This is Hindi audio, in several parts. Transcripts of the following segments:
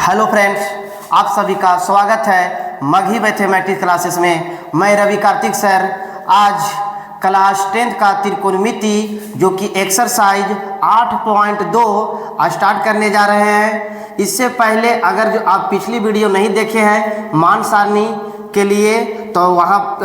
हेलो फ्रेंड्स, आप सभी का स्वागत है मगही मैथमेटिक्स क्लासेस में। मैं रवि कार्तिक सर आज क्लास 10 का त्रिकोणमिति जो कि एक्सरसाइज 8.2 स्टार्ट करने जा रहे हैं। इससे पहले अगर जो आप पिछली वीडियो नहीं देखे हैं मान सारणी के लिए तो वहाँ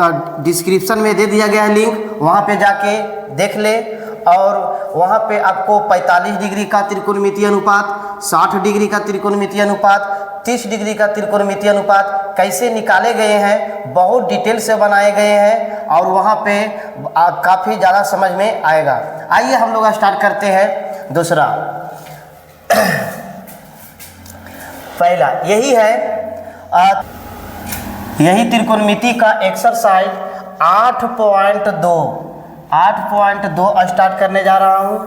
डिस्क्रिप्शन में दे दिया गया है लिंक, वहाँ पे जाके देख ले। और वहाँ पे आपको 45 डिग्री का त्रिकोणमितीय अनुपात, 60 डिग्री का त्रिकोणमितीय अनुपात, 30 डिग्री का त्रिकोणमितीय अनुपात कैसे निकाले गए हैं बहुत डिटेल से बनाए गए हैं और वहाँ पे काफ़ी ज़्यादा समझ में आएगा। आइए हम लोग स्टार्ट करते हैं। दूसरा पहला यही है, यही त्रिकोणमिति का एक्सरसाइज 8.2 स्टार्ट करने जा रहा हूँ।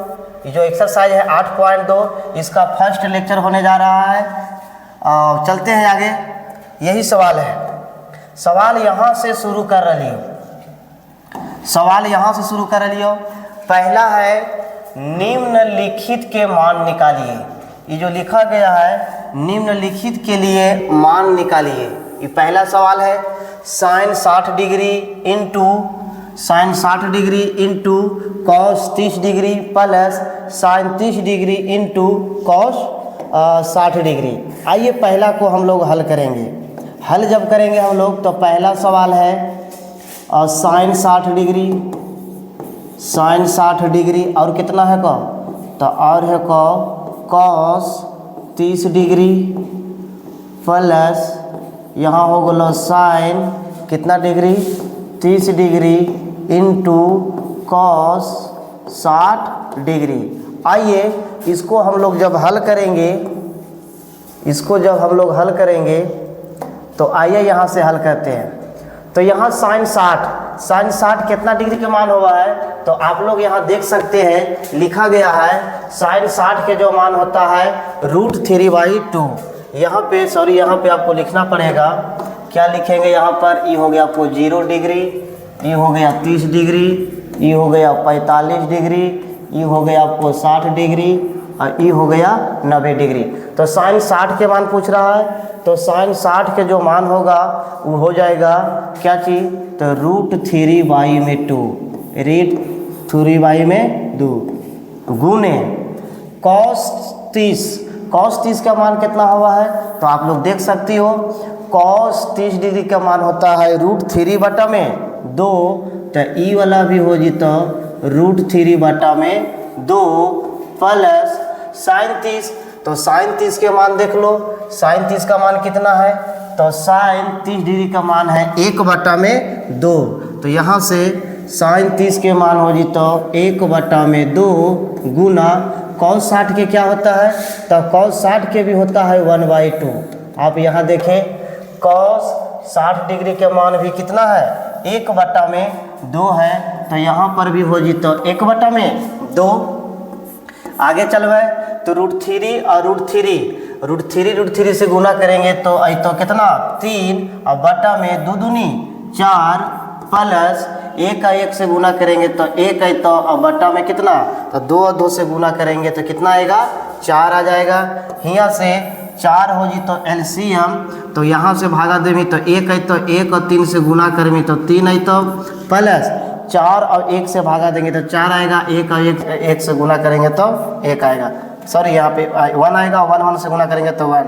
ये जो एक्सरसाइज है 8.2 इसका फर्स्ट लेक्चर होने जा रहा है। चलते हैं आगे। यही सवाल है, सवाल यहाँ से शुरू कर लियो, सवाल यहाँ से शुरू कर लियो। पहला है निम्नलिखित के मान निकालिए। ये जो लिखा गया है निम्नलिखित के लिए मान निकालिए, ये पहला सवाल है। Sine 60 degree into sine 60 degree into cos 30 degree plus sine 30 degree into cos 60 degree. आइए पहला को हम लोग हल करेंगे। हल जब करेंगे हम लोग तो पहला सवाल है साइन 60 डिग्री, साइन 60 डिग्री और कितना है को तो और है को कॉस 30 डिग्री प्लस यहाँ हो गलो साइन कितना degree 30 degree into cos 60 degree. आइए इसको हम लोग जब हल करेंगे, इसको जब हम लोग हल करेंगे तो आइए यहाँ से हल करते हैं। तो यहाँ साइन 60 कितना डिग्री के मान हुआ है तो आप लोग यहाँ देख सकते हैं लिखा गया है साइन 60 के जो मान होता है √3/2। यहाँ पे सॉरी यहाँ पे आपको लिखना पड़ेगा, क्या लिखेंगे यहाँ पर, ये हो गया आपको 0 डिग्री, ये हो गया 30 डिग्री, ये हो गया 45 डिग्री, ये हो गया आपको 60 डिग्री और ये हो गया 90 डिग्री। तो साइन 60 के मान पूछ रहा है तो साइन 60 के जो मान होगा वो हो जाएगा क्या चीज़ तो √3/2 गुने कॉस 30 का मान कितना हुआ है तो आप लोग देख सकती हो कॉस 30 डिग्री का मान होता है √3/2। तो ई वाला भी हो जी तो √3/2 प्लस साइन 30। तो साइन 30 के मान देख लो, साइन 30 का मान कितना है तो साइन 30 डिग्री का मान है 1/2। तो यहाँ से साइन 30 के मान हो जी तो 1/2 गुना कॉस 60 के क्या होता है तो कॉस 60 के भी होता है 1/2। आप यहाँ देखें कॉस 60 डिग्री के मान भी कितना है 1/2 है। तो यहाँ पर भी हो जी तो 1/2। आगे चलवे तो √3 और √3 से गुना करेंगे तो आई तो कितना 3 और बटा में 2 दूनी 4 प्लस 1 का 1 से गुना करेंगे तो 1 है तो और बटा में कितना तो 2 और 2 से गुना करेंगे तो कितना आएगा 4 आ जाएगा। यहाँ से 4 हो जी तो एलसीएम तो यहाँ से भागा देवी तो 1 है तो 1 और 3 से गुना करेंगे तो 3 है तो प्लस 4 और 1 से भागा देंगे तो 4 आएगा, 1 और 1 से गुना करेंगे तो 1 आएगा, सॉरी यहाँ पे 1 आएगा, 1 से गुना करेंगे तो 1।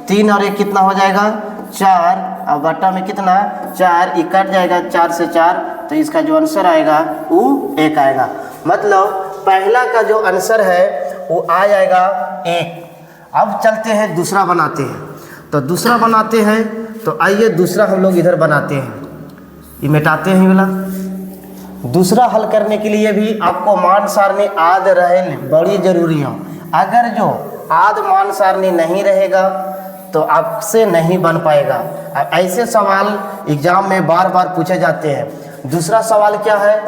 3 और 1 कितना हो जाएगा 4 और बट्टा में कितना 4, ये कट जाएगा 4 से 4 तो इसका जो आंसर आएगा वो 1 आएगा। मतलब पहला का जो आंसर है वो आ जाएगा 1। अब चलते हैं दूसरा बनाते हैं। तो दूसरा बनाते हैं तो आइए दूसरा हम लोग इधर बनाते हैं, ये मिटाते हैं वाला। दूसरा हल करने के लिए भी आपको मान सारणी आद रहे बड़ी जरूरी है। अगर जो आद मान सारणी नहीं रहेगा तो आपसे नहीं बन पाएगा। ऐसे सवाल एग्जाम में बार बार पूछे जाते हैं। दूसरा सवाल क्या है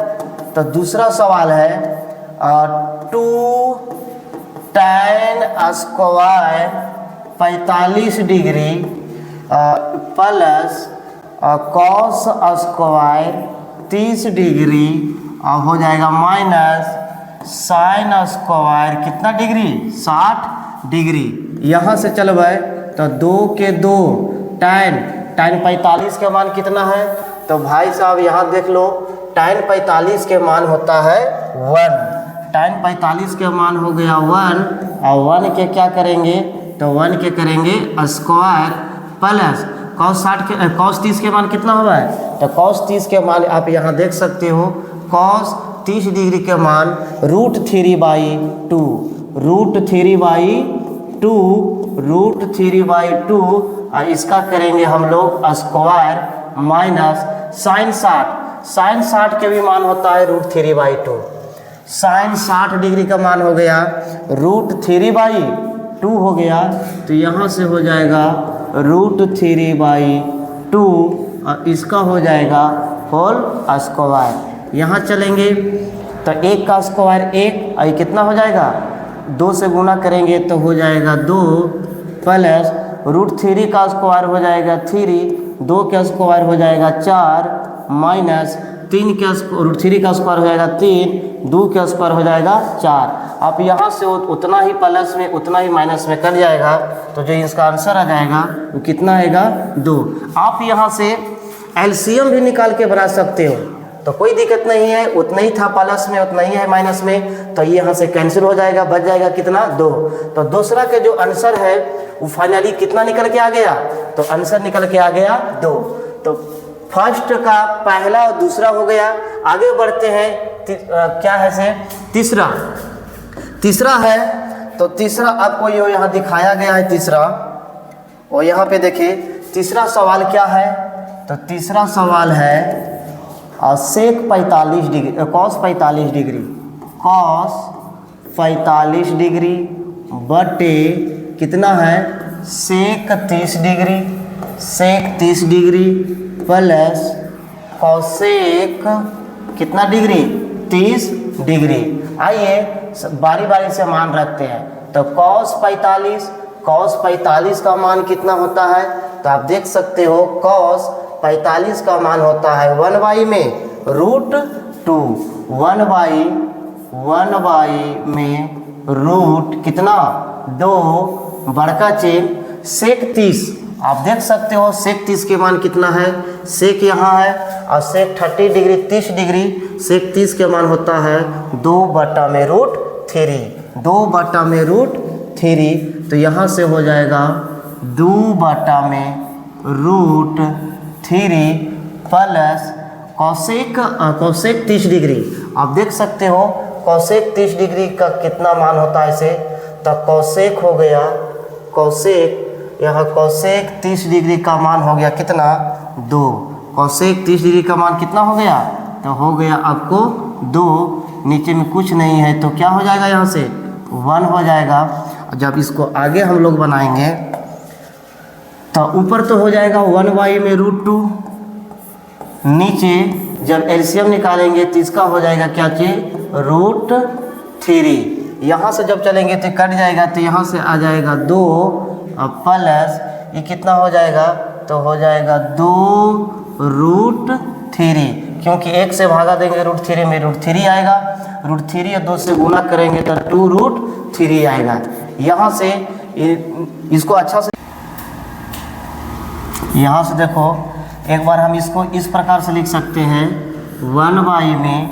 तो दूसरा सवाल है 2 tan square 45 degree plus cos square 30 degree हो जाएगा माइनस साइन स्क्वायर कितना डिग्री 60 डिग्री। यहाँ से चलवे तो 2 के 2 tan 45 का मान कितना है? तो भाई साहब यहाँ देख लो, tan 45 के मान होता है 1। tan 45 के मान हो गया 1, और 1 के क्या करेंगे? तो 1 के करेंगे स्क्वायर प्लस cos 30 के मान कितना हुआ है? तो cos 30 के मान आप यहाँ देख सकते हो, cos 30 डिग्री के मान √3/2, √3/2 और इसका करेंगे हम लोग स्क्वायर माइनस sin 60 के भी मान होता है √3/2। sin 60 डिग्री का मान हो गया √3/2 हो गया, तो यहाँ से हो जाएगा √3/2 और इसका हो जाएगा होल स्क्वायर। यहाँ चलेंगे तो 1 का स्क्वायर 1, और ये कितना हो जाएगा? 2 से गुना करेंगे तो हो जाएगा 2 प्लस √3 का स्क्वायर हो जाएगा 3, 2 का स्क्वायर हो जाएगा 4 माइनस 3 का √3 का स्क्वायर हो जाएगा 3, 2 का स्क्वायर हो जाएगा 4। आप यहाँ से उतना ही प्लस में उतना ही माइनस में कर जाएगा, तो जो इसका आंसर आ जाएगा वो कितना आएगा? 2। आप यहाँ से एलसीएम भी निकाल के बना सकते हो, तो कोई दिक्कत नहीं है, उतना ही था प्लस में उतना ही है माइनस में, तो ये यहाँ से कैंसिल हो जाएगा, बच जाएगा कितना? 2। तो दूसरा के जो आंसर है वो फाइनली कितना निकल के आ गया? तो आंसर निकल के आ गया 2। तो फर्स्ट का पहला और दूसरा हो गया। आगे बढ़ते हैं, क्या है से तीसरा है। तो तीसरा आपको ये यहाँ दिखाया गया है तीसरा, और यहाँ पे देखिए तीसरा सवाल क्या है? तो तीसरा सवाल है सेक 45 डिग्री, cos 45 डिग्री बटे कितना है? सेक 30 डिग्री प्लस कॉसेक कितना डिग्री? 30 डिग्री। आइए बारी बारी से मान रखते हैं। तो cos 45 का मान कितना होता है? तो आप देख सकते हो cos 45 का मान होता है 1/2 में रूट कितना? 2 बड़का चेन सेक 30। आप देख सकते हो सेक 30 के मान कितना है? सेक यहाँ है और सेक 30 डिग्री, सेक 30 के मान होता है 2/√3। तो यहाँ से हो जाएगा 2/√3 प्लस कॉसेक 30 डिग्री। आप देख सकते हो कॉसेक 30 डिग्री का कितना मान होता है इसे? तो कॉसेक हो गया, यहाँ कॉसेक 30 डिग्री का मान हो गया कितना? 2। कॉसेक 30 डिग्री का मान कितना हो गया? तो हो गया आपको 2, नीचे में कुछ नहीं है तो क्या हो जाएगा? यहाँ से 1 हो जाएगा। जब इसको आगे हम लोग बनाएंगे तो ऊपर तो हो जाएगा 1/2 में √2, नीचे जब एलसीएम निकालेंगे तो इसका हो जाएगा क्या चीज? √3। यहाँ से जब चलेंगे तो कट जाएगा, तो यहाँ से आ जाएगा 2 और प्लस ये कितना हो जाएगा? तो हो जाएगा 2√3, क्योंकि 1 से भागा देंगे √3 में √3 आएगा, √3 और 2 से गुना करेंगे तो 2√3 आएगा। यहाँ से इसको अच्छा से यहाँ से देखो, एक बार हम इसको इस प्रकार से लिख सकते हैं 1/2 में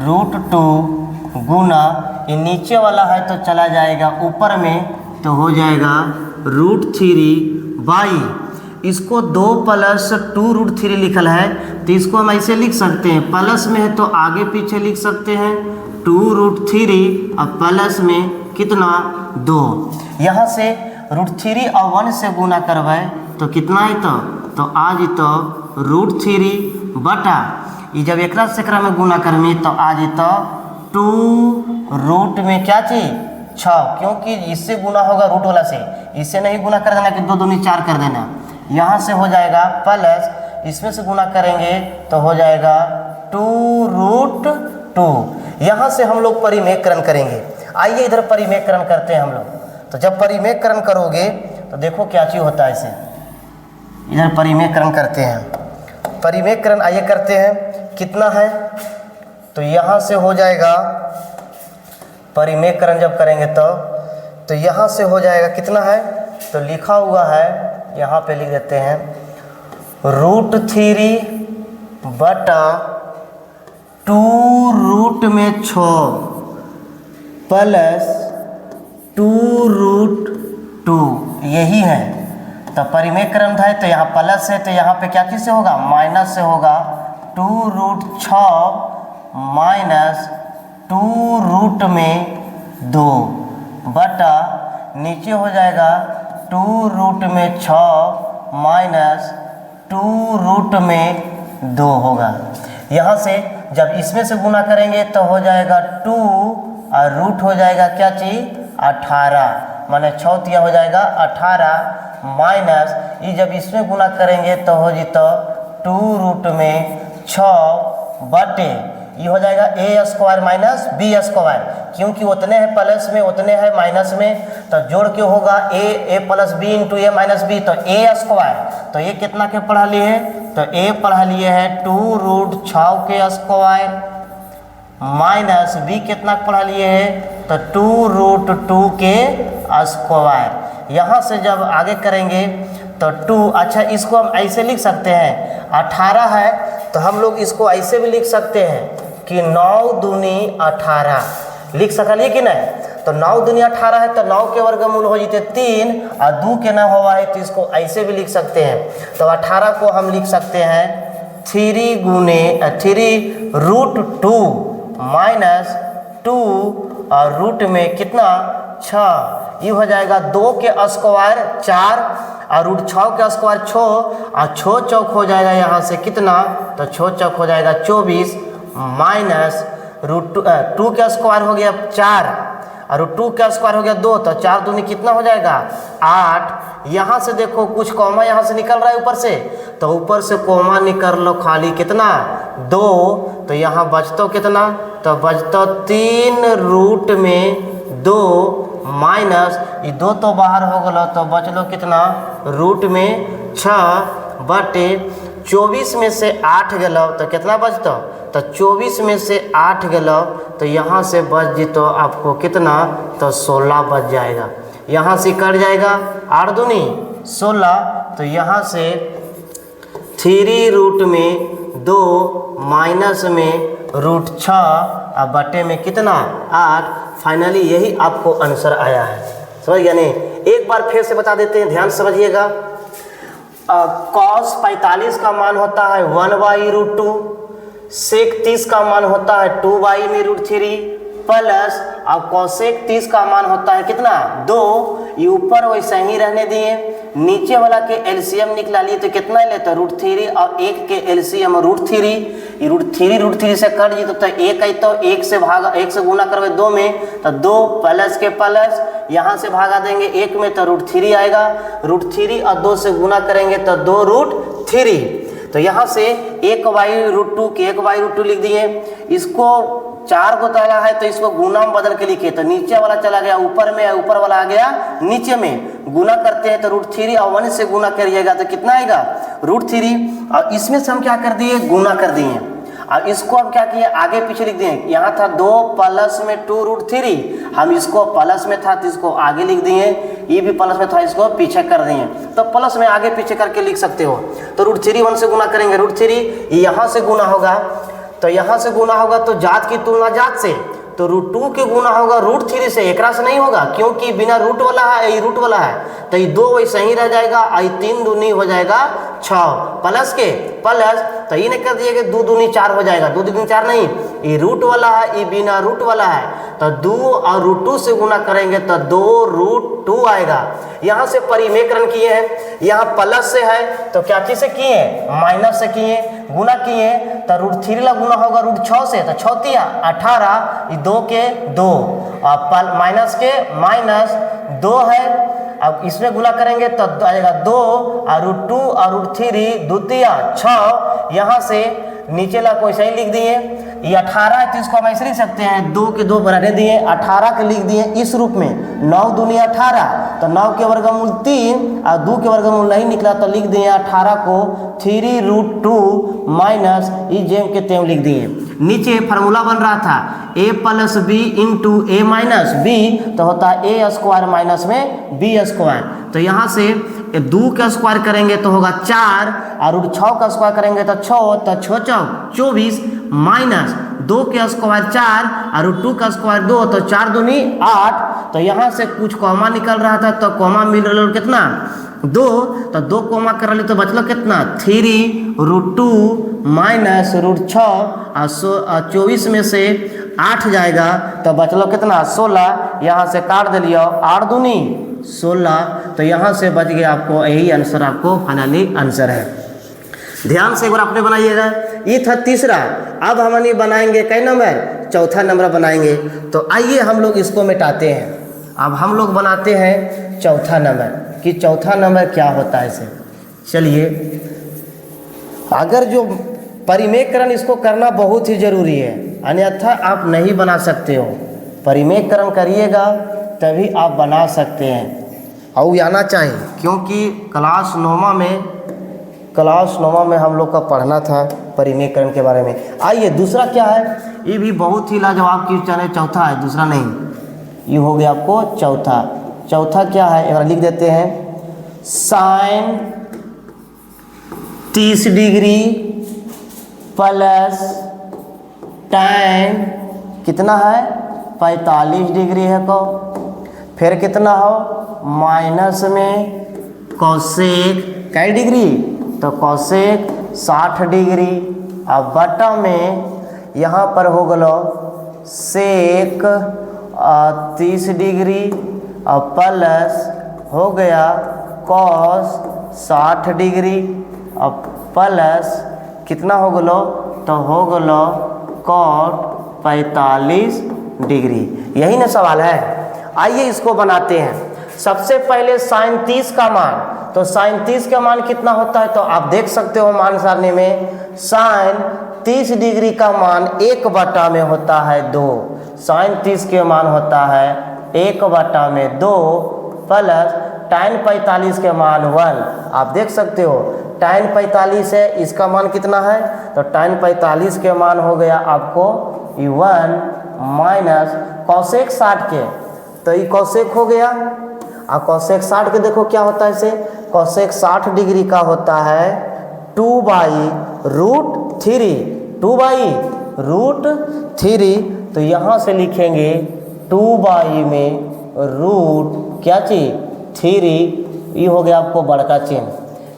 √2 गुना ये नीचे वाला है तो चला जाएगा ऊपर में, तो हो जाएगा √3/, इसको 2 प्लस 2√3 लिखल है तो इसको हम ऐसे लिख सकते हैं, प्लस में है तो आगे पीछे लिख सकते हैं 2√3 और प्लस में कितना? 2। यहाँ से √3 और 1 से गुना करवाए तो कितना है? तो आज तो √3 बटा ये जब एकरा से एकरा में गुना करमी तो आज तो 2 में क्या चीज 6, क्योंकि इससे गुना होगा रूट वाला से, इससे नहीं गुना कर देना कि 2 दूनी 4 कर देना। यहाँ से हो जाएगा प्लस इसमें से गुना करेंगे तो हो जाएगा 2√2। यहाँ से हम लोग परिमेयकरण करेंगे। आइए इधर परिमेयकरण करते हैं हम लोग। तो जब परिमेयकरण करोगे तो देखो क्या चीज़ होता है, इसे इधर परिमेयकरण करते हैं। परिमेयकरण आइए करते हैं, कितना है? तो यहाँ से हो जाएगा परिमेयकरण जब करेंगे तो यहाँ से हो जाएगा कितना है? तो लिखा हुआ है, यहाँ पे लिख देते हैं √3 बटा 2√6 प्लस 2√2 यही है। तो परिमेय क्रम था तो यहाँ प्लस है, तो यहाँ पे क्या चीज़ से होगा, माइनस से होगा। 2√6 माइनस 2√2 बटा नीचे हो जाएगा 2√6 माइनस 2√2 होगा। यहाँ से जब इसमें से गुना करेंगे तो हो जाएगा 2 और रूट हो जाएगा क्या चीज़ 18, माने 6 हो जाएगा 18 माइनस ये जब इसमें गुना करेंगे तो हो जी तो 2√6 बटे ये हो जाएगा a² माइनस b², क्योंकि उतने हैं प्लस में उतने हैं माइनस में, तो जोड़ के होगा a plus b into a minus b, तो a²। तो ये कितना के पढ़ा लिए है, तो a पढ़ा लिए है 2√6² माइनस b कितना पढ़ा लिए है, तो 2√2²। यहाँ से जब आगे करेंगे तो 2, अच्छा इसको हम ऐसे लिख सकते हैं, 18 है तो हम लोग इसको ऐसे भी लिख सकते हैं कि 9 दूनी 18 लिख सकलिए कि नहीं। तो 9 दूनी 18 है तो 9 के वर्गमूल हो जाते 3 और 2 के ना हुआ है तो इसको ऐसे भी लिख सकते हैं। तो 18 को हम लिख सकते हैं 3√2 माइनस 2 और रूट में कितना 6, ये हो जाएगा 2 के स्क्वायर 4 और √6 के स्क्वायर 6 और 6 चौक हो जाएगा यहाँ से कितना, तो 6 चौक हो जाएगा 24 माइनस √2 के स्क्वायर हो गया 4 और √2 का स्क्वायर हो गया 2, तो 4 दूनी कितना हो जाएगा 8। यहाँ से देखो कुछ कॉमा यहाँ से निकल रहा है ऊपर से, तो ऊपर से कॉमा निकल लो खाली कितना 2, तो यहाँ बचतो कितना, तो बचतो 3√2 माइनस ये 2 तो बाहर हो गलो तो बचलो कितना √6 बटे 24 में से 8 गलो तो कितना बचतो, तो 24 में से 8 गलो तो यहाँ से बच जीतो आपको कितना, तो 16 बच जाएगा। यहाँ से कट जाएगा 8 दूनी 16, तो यहाँ से 3√2 माइनस में √6 और बटे में कितना 8। फाइनली यही आपको आंसर आया है, समझ गया नहीं। एक बार फिर से बता देते हैं, ध्यान समझिएगा। cos 45 का मान होता है 1/√2, sec 30 का मान होता है 2/√3 प्लस अब cosec 30 का मान होता है कितना 2। ये ऊपर वैसे ही रहने दिए, नीचे वाला के एलसीएम निकला लिए तो कितना लेते √3 और 1 के एलसीएम √3। ये √3 से कट जी तो 1 आई तो 1 से भागा 1 से गुना करवे 2 में, तो 2 प्लस के प्लस यहाँ से भागा देंगे 1 में तो √3 आएगा, √3 और 2 से गुना करेंगे तो 2√3। तो यहाँ से 1/√2 के 1/√2 लिख दिए। इसको 4 को तला है तो इसको गुना में बदल के लिखे, तो नीचे वाला चला गया ऊपर में, ऊपर वाला आ गया नीचे में। गुना करते हैं तो √3 और 1 से गुना करिएगा तो कितना आएगा √3, और इसमें से हम क्या कर दिए गुना कर दिए। अब इसको हम क्या किए आगे पीछे लिख दिए, यहाँ था 2 प्लस में 2√3, हम इसको प्लस में था तो इसको आगे लिख दिए, ये भी प्लस में था इसको पीछे कर दिए, तो प्लस में आगे पीछे करके लिख सकते हो। तो √3 1 से गुना करेंगे √3, यहाँ से गुना होगा तो यहाँ से गुना होगा तो जात की तुलना जात से, तो √2 के गुना होगा √3 से, एक से नहीं होगा क्योंकि बिना रूट वाला है, ये रूट वाला है, तो ये 2 वैसे ही रह जाएगा, आई 3 दूनी हो जाएगा 6 प्लस के प्लस, तो ये नहीं कर दिएगा 2 दूनी 4 हो जाएगा, 2 दूनी 4 नहीं, ये रूट वाला है ये बिना रूट वाला है, तो 2 और √2 से गुना करेंगे तो 2√2 आएगा। यहाँ से परिमेयकरण किए हैं, यहाँ प्लस से है तो क्या चीज़ से किए माइनस से किए, गुना किए तो √3 ला गुना होगा √6 से, तो 6 × 18, 2 के 2 और माइनस के माइनस 2 है। अब इसमें गुना करेंगे तो आएगा 2 और √2 और √3 2 6, यहाँ से नीचे ला को ऐसे ही लिख दिए। ये 18 है तो इसको हम ऐसे लिख सकते हैं, 2 के 2 बढ़ाने दिए 18 के लिख दिए इस रूप में, 9 दूनी 18 तो 9 के वर्गमूल 3 और 2 के वर्गमूल नहीं निकला तो लिख दिए 18 को 3√2 माइनस ई जेम के तेम लिख दिए। नीचे फार्मूला बन रहा था a plus b into a minus b, तो होता है ए स्क्वायर माइनस में बी स्क्वायर। तो यहाँ से 2 का स्क्वायर करेंगे तो होगा 4 और √6 का स्क्वायर करेंगे तो 6, तो 6 चौक 24 माइनस 2 के स्क्वायर 4 और √2 का स्क्वायर 2, तो 4 दूनी 8। तो यहाँ से कुछ कॉमा निकल रहा था तो कॉमा मिल रहा कितना 2, तो 2 कॉमा कर रही तो बचलो कितना 3√2 माइनस √6 और 24 में से 8 जाएगा तो बचलो कितना 16। यहाँ से काट दिलियो 8 दूनी 16, तो यहाँ से बच गया आपको यही आंसर, आपको फाइनली आंसर है। ध्यान से एक बार आपने बनाइएगा। ये था तीसरा। अब हम बनाएंगे कई नंबर, चौथा नंबर बनाएंगे। तो आइए हम लोग इसको मिटाते हैं। अब हम लोग बनाते हैं चौथा नंबर कि चौथा नंबर क्या होता है इसे। चलिए, अगर जो परिमेयकरण इसको करना बहुत ही ज़रूरी है, अन्यथा आप नहीं बना सकते हो। परिमेयकरण करिएगा तभी आप बना सकते हैं और आना चाहिए, क्योंकि क्लास 9 में हम लोग का पढ़ना था परिमेयकरण के बारे में। आइए दूसरा क्या है, ये भी बहुत ही लाजवाब क्वेश्चन है, चौथा है, दूसरा नहीं। ये हो गया आपको चौथा। चौथा क्या है, एक बार लिख देते हैं। साइन 30 डिग्री प्लस tan कितना है 45 डिग्री है को, फिर कितना हो माइनस में कोसेक कई डिग्री, तो कोसेक 60 डिग्री। अब बटा में यहाँ पर हो गलो सेक 30 डिग्री और प्लस हो गया कॉस 60 डिग्री और प्लस कितना हो गलो, तो हो गलो कॉट 45 डिग्री। यही ना सवाल है। आइए इसको बनाते हैं। सबसे पहले साइन 30 का मान, तो साइन 30 का मान कितना होता है, तो आप देख सकते हो मान सारणी में साइन 30 डिग्री का मान 1 में होता है 2। साइन 30 के मान होता है 1/2 प्लस tan 45 के मान 1। आप देख सकते हो tan 45 है, इसका मान कितना है, तो tan 45 के मान हो गया आपको 1 माइनस कोसेक 60 के, तो ये कोसेक हो गया। और कोसेक 60 के देखो क्या होता है इसे, कोसेक 60 डिग्री का होता है 2/√3, 2/√3। तो यहाँ से लिखेंगे 2 में रूट क्या चीज 3, ये हो गया आपको बड़का चिन्ह।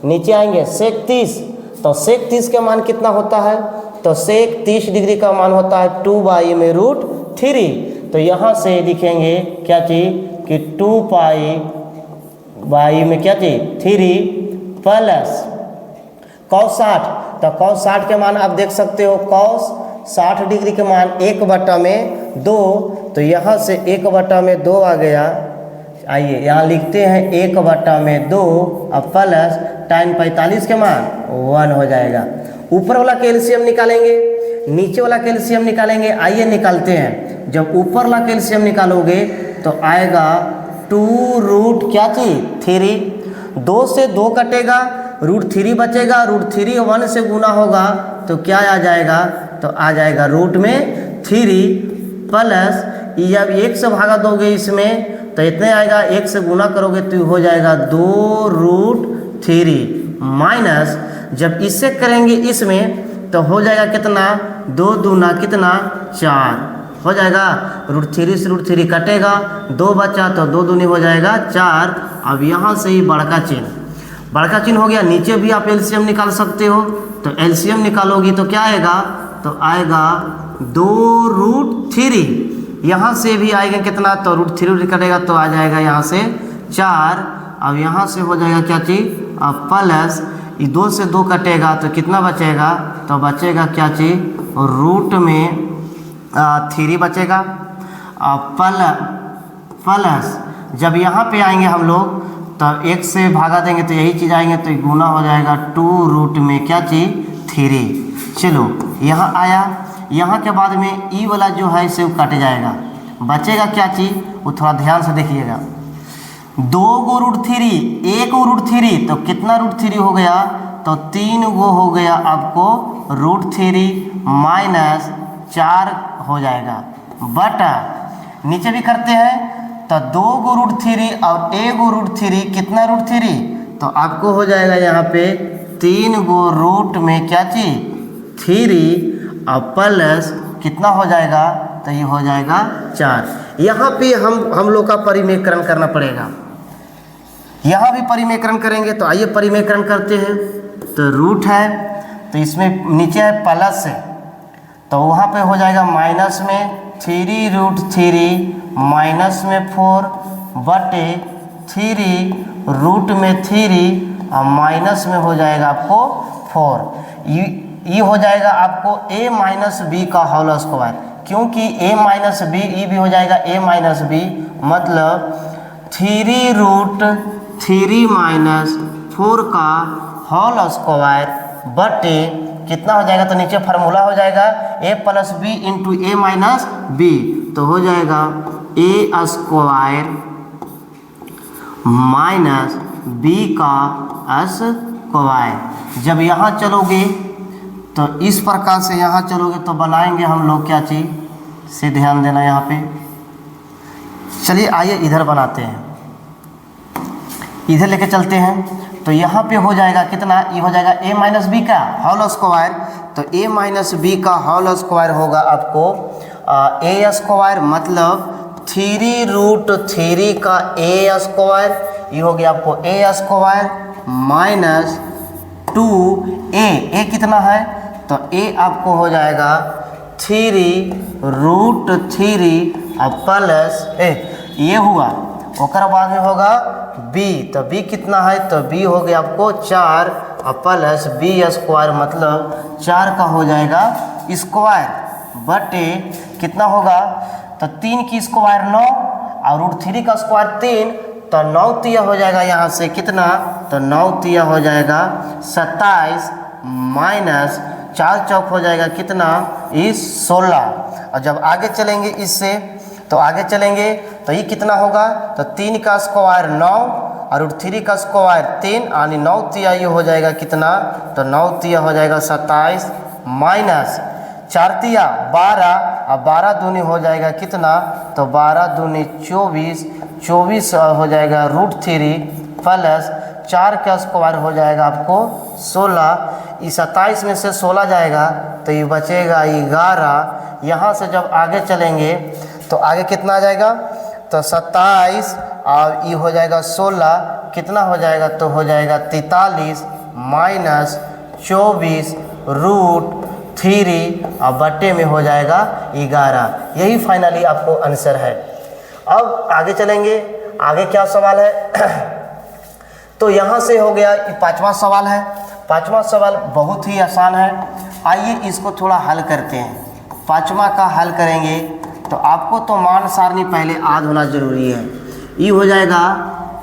नीचे आएंगे सेक 30, तो सेक 30 के मान कितना होता है, तो सेक 30 डिग्री का मान होता है 2 में √3। तो यहाँ से लिखेंगे क्या चीज कि 2 में क्या चीज 3 प्लस कॉस 60, तो कॉस 60 के मान आप देख सकते हो, कॉस 60 डिग्री के मान 1/2, तो यहाँ से 1/2 आ गया। आइए यहाँ लिखते हैं 1/2 और प्लस tan 45 के मान 1 हो जाएगा। ऊपर वाला कैल्शियम निकालेंगे, नीचे वाला कैल्शियम निकालेंगे। आइए निकालते हैं। जब ऊपर वाला कैल्शियम निकालोगे तो आएगा 2 क्या चीज 3, 2 से 2 कटेगा, √3 बचेगा, √3 1 से गुना होगा तो क्या आ जाएगा, तो आ जाएगा रूट में 3 प्लस जब 1 से भागा दोगे इसमें तो इतने आएगा, 1 से गुना करोगे तो हो जाएगा 2√3 माइनस जब इससे करेंगे इसमें तो हो जाएगा कितना 2 दूना कितना 4 हो जाएगा, √3 से √3 कटेगा, 2 बचा तो 2 दूनी हो जाएगा 4। अब यहाँ से ही बड़का चिन्ह हो गया। नीचे भी आप एलसीएम निकाल सकते हो, तो एलसीएम निकालोगी तो क्या आएगा, तो आएगा 2√3। यहाँ से भी आएगा कितना, तो √3 कटेगा तो आ जाएगा यहाँ से 4। अब यहाँ से हो जाएगा क्या चीज़, अब प्लस 2 से 2 कटेगा तो कितना बचेगा, तो बचेगा क्या चीज़, रूट में 3 बचेगा। प्लस जब यहाँ पे आएंगे हम लोग तो 1 से भागा देंगे तो यही चीज़ आएंगे तो गुना हो जाएगा 2 रूट में क्या चीज़ 3। चलो यहाँ आया, यहाँ के बाद में ई वाला जो है इसे कट जाएगा, बचेगा क्या चीज़, वो थोड़ा ध्यान से देखिएगा। 2 गो √3, 1 √3 तो कितना √3 हो गया, तो 3 गो हो गया आपको √3 माइनस 4 हो जाएगा, बटा नीचे भी करते हैं तो 2 गो √3 और 1 गो √3 कितना √3, तो आपको हो जाएगा यहाँ पे 3 गो रूट में क्या चीज 3 और प्लस कितना हो जाएगा, तो ये हो जाएगा 4। यहाँ पे हम लोग का परिमेयकरण करना पड़ेगा, यहाँ भी परिमेयकरण करेंगे। तो आइए परिमेयकरण करते हैं। तो रूट है तो इसमें नीचे है प्लस है, तो वहाँ पे हो जाएगा माइनस में 3 √3 माइनस में 4 बटे 3 रूट में 3 और माइनस में हो जाएगा आपको 4। ये हो जाएगा आपको a माइनस बी का होल स्क्वायर, क्योंकि a माइनस बी ये भी हो जाएगा a माइनस बी, मतलब 3 √3 माइनस 4 का होल स्क्वायर बटे कितना हो जाएगा, तो नीचे फार्मूला हो जाएगा a plus b into a minus b, तो हो जाएगा a स्क्वायर माइनस b का स्क्वायर। जब यहाँ चलोगे तो इस प्रकार से यहाँ चलोगे तो बनाएंगे हम लोग क्या चीज़ से, ध्यान देना यहाँ पे। चलिए आइए इधर बनाते हैं, इधर लेके चलते हैं। तो यहाँ पे हो जाएगा कितना, ये हो जाएगा a माइनस बी का होल स्क्वायर, तो a माइनस बी का होल स्क्वायर होगा आपको a स्क्वायर, मतलब 3 √3 का a स्क्वायर, ये हो गया आपको a स्क्वायर माइनस 2a कितना है, तो a आपको हो जाएगा 3 √3 प्लस ये हुआ, ओकर बाद में होगा b, तो b कितना है, तो b हो गया आपको 4 प्लस b स्क्वायर, मतलब 4 का हो जाएगा स्क्वायर बटे कितना होगा, तो 3 की स्क्वायर 9 और √3 का स्क्वायर 3, तो 9 तिया हो जाएगा यहाँ से कितना, तो 9 तिया हो जाएगा 27 माइनस 4 चौक हो जाएगा कितना, इस 16। और जब आगे चलेंगे इससे, तो आगे चलेंगे तो ये कितना होगा, तो 3 का स्क्वायर 9 और √3 का स्क्वायर 3, यानी 9 तिया ये हो जाएगा कितना, तो 9 तिया हो जाएगा 27 माइनस 4 तिया 12 और 12 दूनी हो जाएगा कितना, तो 12 दूनी 24 हो जाएगा √3 प्लस 4 का स्क्वायर हो जाएगा आपको 16। इस 27 में से 16 जाएगा तो ये बचेगा 11। यहाँ से जब आगे चलेंगे तो आगे कितना आ जाएगा, तो 27 और ये हो जाएगा 16 कितना हो जाएगा, तो हो जाएगा 43 माइनस 24 √3 और बटे में हो जाएगा 11। यही फाइनली आपको आंसर है। अब आगे चलेंगे, आगे क्या सवाल है तो यहाँ से हो गया, पांचवा सवाल है। पांचवा सवाल बहुत ही आसान है, आइए इसको थोड़ा हल करते हैं। पांचवा का हल करेंगे तो आपको तो मान सारणी पहले याद होना जरूरी है। ये हो जाएगा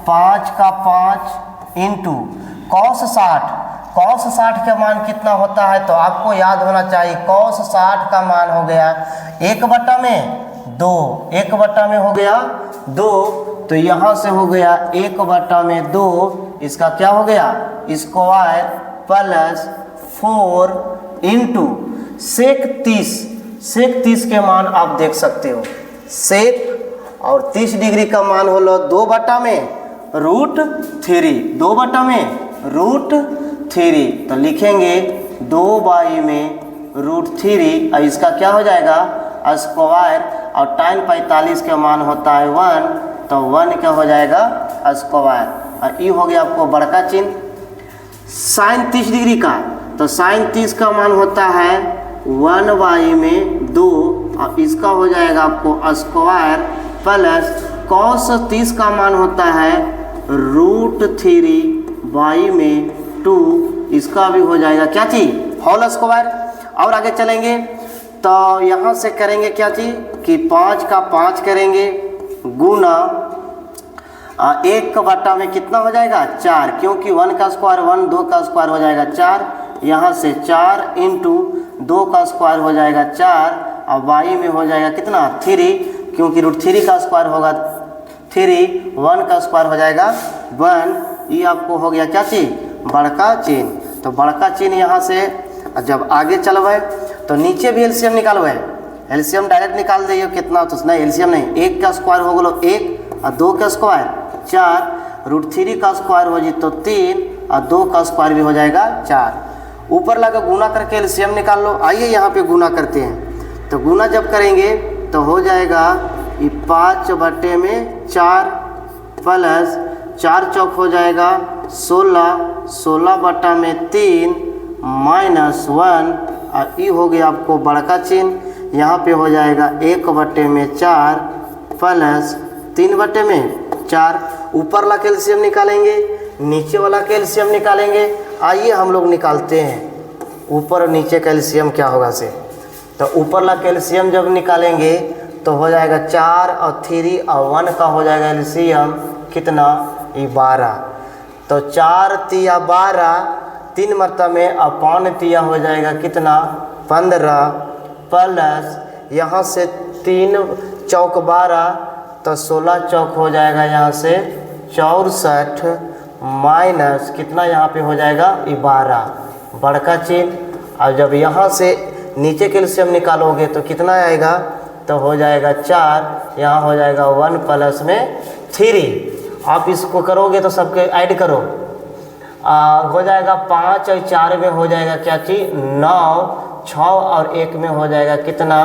5 का 5 इंटू cos 60। cos 60 का मान कितना होता है, तो आपको याद होना चाहिए cos 60 का मान हो गया 1/2, 1/2 में हो गया 2, तो यहाँ से हो गया 1/2, इसका क्या हो गया स्क्वायर प्लस 4 इंटू सेक 30। सेक 30 के मान आप देख सकते हो, सेक और 30 डिग्री का मान होलो 2/में √3, 2/में √3, तो लिखेंगे 2 में √3 और इसका क्या हो जाएगा स्क्वायर, और tan 45 का मान होता है 1, तो 1 का हो जाएगा स्क्वायर। और ये हो गया आपको बड़का चिन्ह। sin 30 डिग्री का, तो sin 30 का मान होता है 1 में 2 और इसका हो जाएगा आपको स्क्वायर प्लस cos 30 का मान होता है √3 में 2, इसका भी हो जाएगा क्या चीज़ होल स्क्वायर। और आगे चलेंगे तो यहाँ से करेंगे क्या चीज़ कि 5 का 5 करेंगे गुना 1/2 में कितना हो जाएगा 4, क्योंकि 1 का स्क्वायर 1, 2 का स्क्वायर हो जाएगा 4, यहाँ से 4 इंटू 2 का स्क्वायर हो जाएगा 4 और y में हो जाएगा कितना 3, क्योंकि √3 का स्क्वायर होगा 3 1 का स्क्वायर हो जाएगा 1। ये आपको हो गया क्या चीज़, बड़का चिन्ह। तो बड़का चिन्ह यहाँ से जब आगे चलवे तो नीचे भी एलसीएम निकालवे, एलसीएम डायरेक्ट निकाल दिए कितना, तो नहीं एलसीएम नहीं, 1 का स्क्वायर हो गलो 1 और 2 का स्क्वायर 4, √3 का स्क्वायर हो जी तो 3 और 2 का स्क्वायर भी हो जाएगा 4। ऊपर लगा गुना करके एलसीएम निकाल लो। आइए यहाँ पे गुना करते हैं। तो गुना जब करेंगे तो हो जाएगा ये 5/4 प्लस 4 चौक हो जाएगा 16, 16/3 -1 और ये हो गया आपको बड़का चिन्ह। यहाँ पे हो जाएगा 1/4 प्लस 3/4। ऊपर वाला कैल्शियम निकालेंगे, नीचे वाला कैल्शियम निकालेंगे। आइए हम लोग निकालते हैं ऊपर और नीचे कैल्शियम क्या होगा से। तो ऊपर वाला कैल्शियम जब निकालेंगे तो हो जाएगा 4 और 3 और 1 का हो जाएगा एलसीएम कितना, ये 12। तो 4 तिया 12, 3 मरतबा में अपॉन तिया हो जाएगा कितना 15 प्लस यहाँ से 3 चौक 12 तो 16 चौक हो जाएगा यहाँ से 64 माइनस कितना यहाँ पे हो जाएगा ये 12 बड़का चिन्ह। और जब यहाँ से नीचे कैल्शियम निकालोगे तो कितना आएगा, तो हो जाएगा 4, यहाँ हो जाएगा 1 प्लस में 3। आप इसको करोगे तो सबके ऐड करो, हो जाएगा 5 और 4 में हो जाएगा क्या चीज़ 9, 6 और 1 में हो जाएगा कितना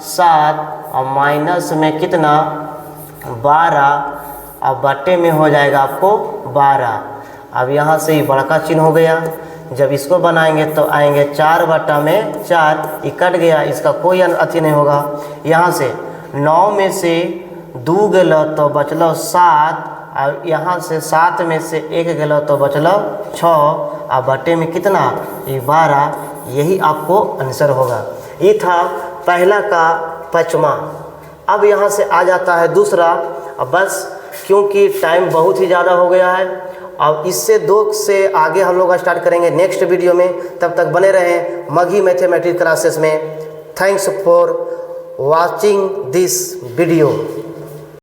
7 और माइनस में कितना 12 और बटे में हो जाएगा आपको 12। अब यहाँ से ही बड़का चिन्ह हो गया। जब इसको बनाएंगे तो आएंगे 4/4, ये कट गया, इसका कोई अथी नहीं होगा। यहाँ से 9 में से 2 गलो तो बचलो 7 और यहाँ से 7 में से 1 गलो तो बचलो 6 और बटे में कितना ये 12। यही आपको आंसर होगा। ये था पहला का 5वां। अब यहाँ से आ जाता है दूसरा। अब बस क्योंकि टाइम बहुत ही ज़्यादा हो गया है, अब इससे 2 से आगे हम लोग स्टार्ट करेंगे नेक्स्ट वीडियो में। तब तक बने रहें मघी मैथमेटिक्स क्लासेस में। Thanks for watching this video.